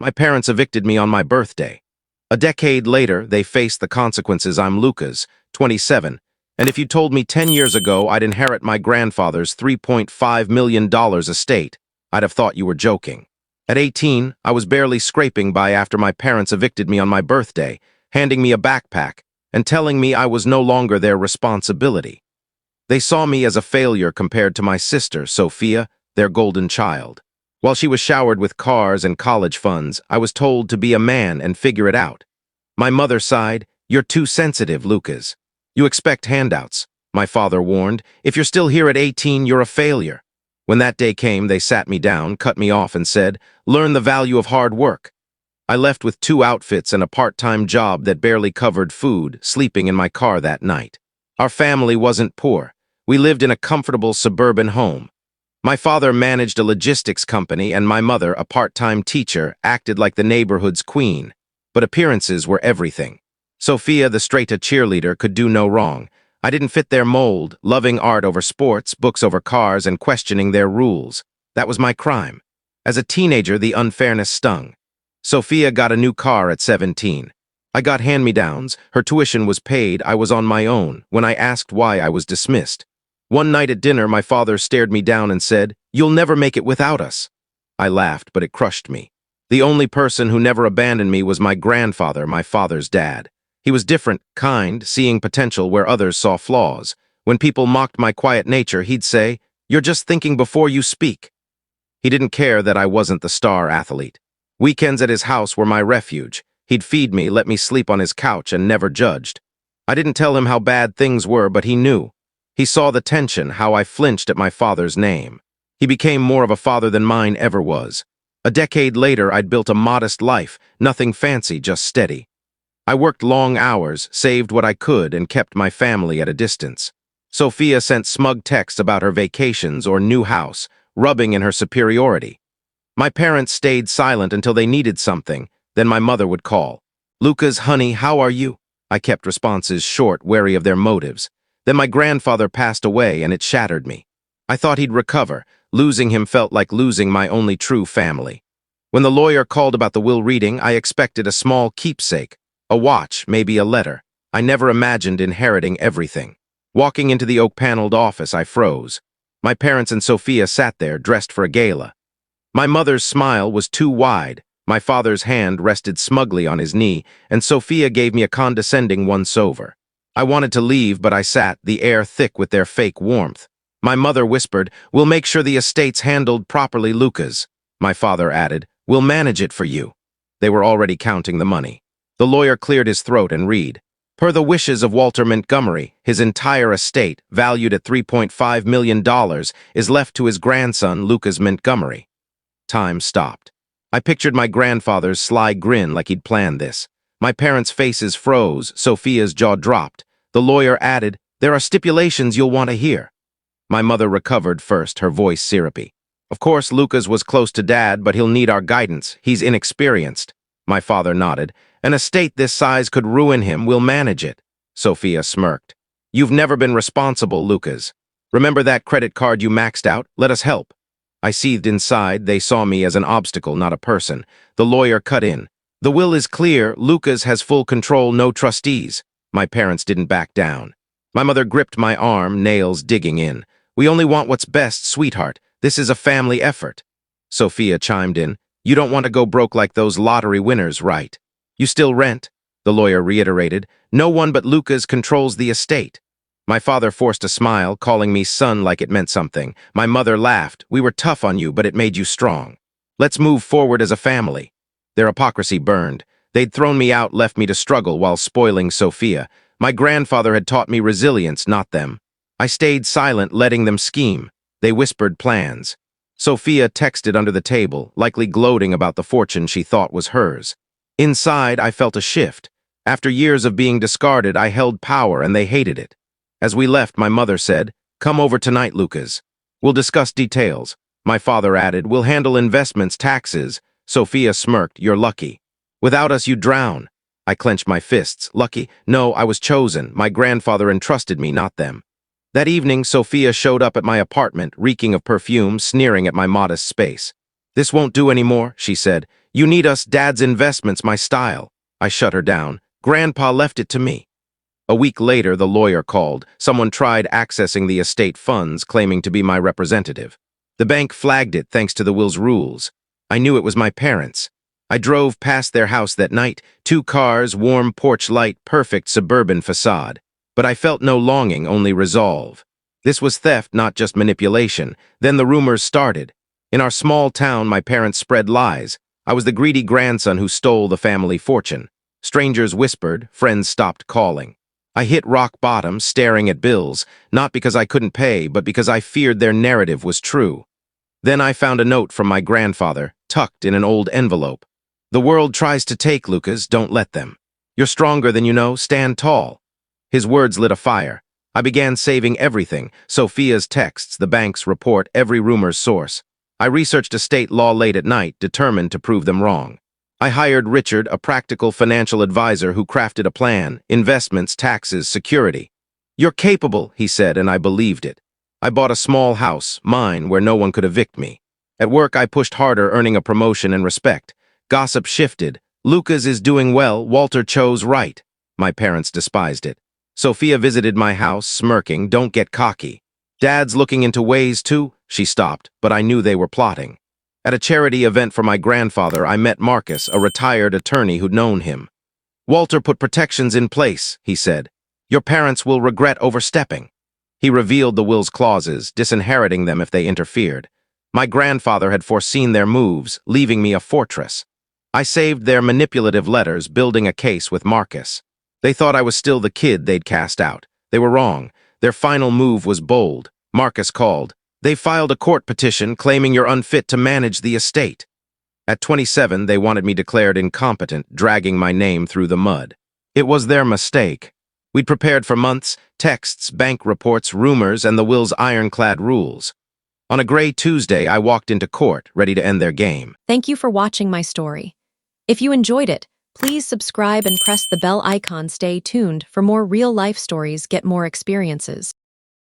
My parents evicted me on my birthday. A decade later, they faced the consequences. I'm Lucas, 27, and if you told me 10 years ago I'd inherit my grandfather's $3.5 million estate, I'd have thought you were joking. At 18, I was barely scraping by after my parents evicted me on my birthday, handing me a backpack and telling me I was no longer their responsibility. They saw me as a failure compared to my sister, Sophia, their golden child. While she was showered with cars and college funds, I was told to be a man and figure it out. My mother sighed, "You're too sensitive, Lucas. You expect handouts," my father warned. "If you're still here at 18, you're a failure." When that day came, they sat me down, cut me off, and said, "Learn the value of hard work." I left with 2 outfits and a part-time job that barely covered food, sleeping in my car that night. Our family wasn't poor. We lived in a comfortable suburban home. My father managed a logistics company and my mother, a part-time teacher, acted like the neighborhood's queen. But appearances were everything. Sophia, the straight-a cheerleader, could do no wrong. I didn't fit their mold, loving art over sports, books over cars, and questioning their rules. That was my crime. As a teenager, the unfairness stung. Sophia got a new car at 17. I got hand-me-downs, her tuition was paid, I was on my own. When I asked why, I was dismissed. One night at dinner, my father stared me down and said, "You'll never make it without us." I laughed, but it crushed me. The only person who never abandoned me was my grandfather, my father's dad. He was different, kind, seeing potential where others saw flaws. When people mocked my quiet nature, he'd say, "You're just thinking before you speak." He didn't care that I wasn't the star athlete. Weekends at his house were my refuge. He'd feed me, let me sleep on his couch, and never judged. I didn't tell him how bad things were, but he knew. He saw the tension, how I flinched at my father's name. He became more of a father than mine ever was. A decade later, I'd built a modest life, nothing fancy, just steady. I worked long hours, saved what I could, and kept my family at a distance. Sophia sent smug texts about her vacations or new house, rubbing in her superiority. My parents stayed silent until they needed something, then my mother would call. "Lucas, honey, how are you?" I kept responses short, wary of their motives. Then my grandfather passed away, and it shattered me. I thought he'd recover. Losing him felt like losing my only true family. When the lawyer called about the will reading, I expected a small keepsake, a watch, maybe a letter. I never imagined inheriting everything. Walking into the oak-paneled office, I froze. My parents and Sophia sat there, dressed for a gala. My mother's smile was too wide. My father's hand rested smugly on his knee, and Sophia gave me a condescending once-over. I wanted to leave, but I sat, the air thick with their fake warmth. My mother whispered, "We'll make sure the estate's handled properly, Lucas." My father added, "We'll manage it for you." They were already counting the money. The lawyer cleared his throat and read, "Per the wishes of Walter Montgomery, his entire estate, valued at $3.5 million, is left to his grandson, Lucas Montgomery." Time stopped. I pictured my grandfather's sly grin like he'd planned this. My parents' faces froze, Sophia's jaw dropped. The lawyer added, "There are stipulations you'll want to hear." My mother recovered first, her voice syrupy. "Of course, Lucas was close to Dad, but he'll need our guidance. He's inexperienced." My father nodded. "An estate this size could ruin him. We'll manage it." Sophia smirked. "You've never been responsible, Lucas. Remember that credit card you maxed out? Let us help." I seethed inside. They saw me as an obstacle, not a person. The lawyer cut in. "The will is clear. Lucas has full control, no trustees." My parents didn't back down. My mother gripped my arm, nails digging in. "We only want what's best, sweetheart. This is a family effort." Sophia chimed in. "You don't want to go broke like those lottery winners, right?" "You still rent," the lawyer reiterated. "No one but Lucas controls the estate." My father forced a smile, calling me son like it meant something. My mother laughed. "We were tough on you, but it made you strong. Let's move forward as a family." Their hypocrisy burned. They'd thrown me out, left me to struggle while spoiling Sophia. My grandfather had taught me resilience, not them. I stayed silent, letting them scheme. They whispered plans. Sophia texted under the table, likely gloating about the fortune she thought was hers. Inside, I felt a shift. After years of being discarded, I held power, and they hated it. As we left, my mother said, "Come over tonight, Lucas. We'll discuss details." My father added, "We'll handle investments, taxes." Sophia smirked, "You're lucky. Without us, you'd drown." I clenched my fists. Lucky? No, I was chosen. My grandfather entrusted me, not them. That evening, Sophia showed up at my apartment, reeking of perfume, sneering at my modest space. "This won't do anymore," she said. You need us, Dad's investments, my style. I shut her down. Grandpa left it to me. A week later, the lawyer called. Someone tried accessing the estate funds, claiming to be my representative. The bank flagged it thanks to the will's rules. I knew it was my parents. I drove past their house that night, 2 cars, warm porch light, perfect suburban facade. But I felt no longing, only resolve. This was theft, not just manipulation. Then the rumors started. In our small town, my parents spread lies. I was the greedy grandson who stole the family fortune. Strangers whispered, friends stopped calling. I hit rock bottom, staring at bills, not because I couldn't pay, but because I feared their narrative was true. Then I found a note from my grandfather, tucked in an old envelope. The world tries to take, Lucas, don't let them. You're stronger than you know, stand tall. His words lit a fire. I began saving everything, Sophia's texts, the bank's report, every rumor's source. I researched estate law late at night, determined to prove them wrong. I hired Richard, a practical financial advisor who crafted a plan, investments, taxes, security. You're capable, he said, and I believed it. I bought a small house, mine, where no one could evict me. At work, I pushed harder, earning a promotion and respect. Gossip shifted. Lucas is doing well, Walter chose right. My parents despised it. Sophia visited my house, smirking, don't get cocky. Dad's looking into ways too. She stopped, but I knew they were plotting. At a charity event for my grandfather, I met Marcus, a retired attorney who'd known him. Walter put protections in place, he said. Your parents will regret overstepping. He revealed the will's clauses, disinheriting them if they interfered. My grandfather had foreseen their moves, leaving me a fortress. I saved their manipulative letters, building a case with Marcus. They thought I was still the kid they'd cast out. They were wrong. Their final move was bold. Marcus called. They filed a court petition claiming you're unfit to manage the estate. At 27, they wanted me declared incompetent, dragging my name through the mud. It was their mistake. We'd prepared for months, texts, bank reports, rumors, and the will's ironclad rules. On a gray Tuesday, I walked into court, ready to end their game. Thank you for watching my story. If you enjoyed it, please subscribe and press the bell icon. Stay tuned for more real-life stories, get more experiences.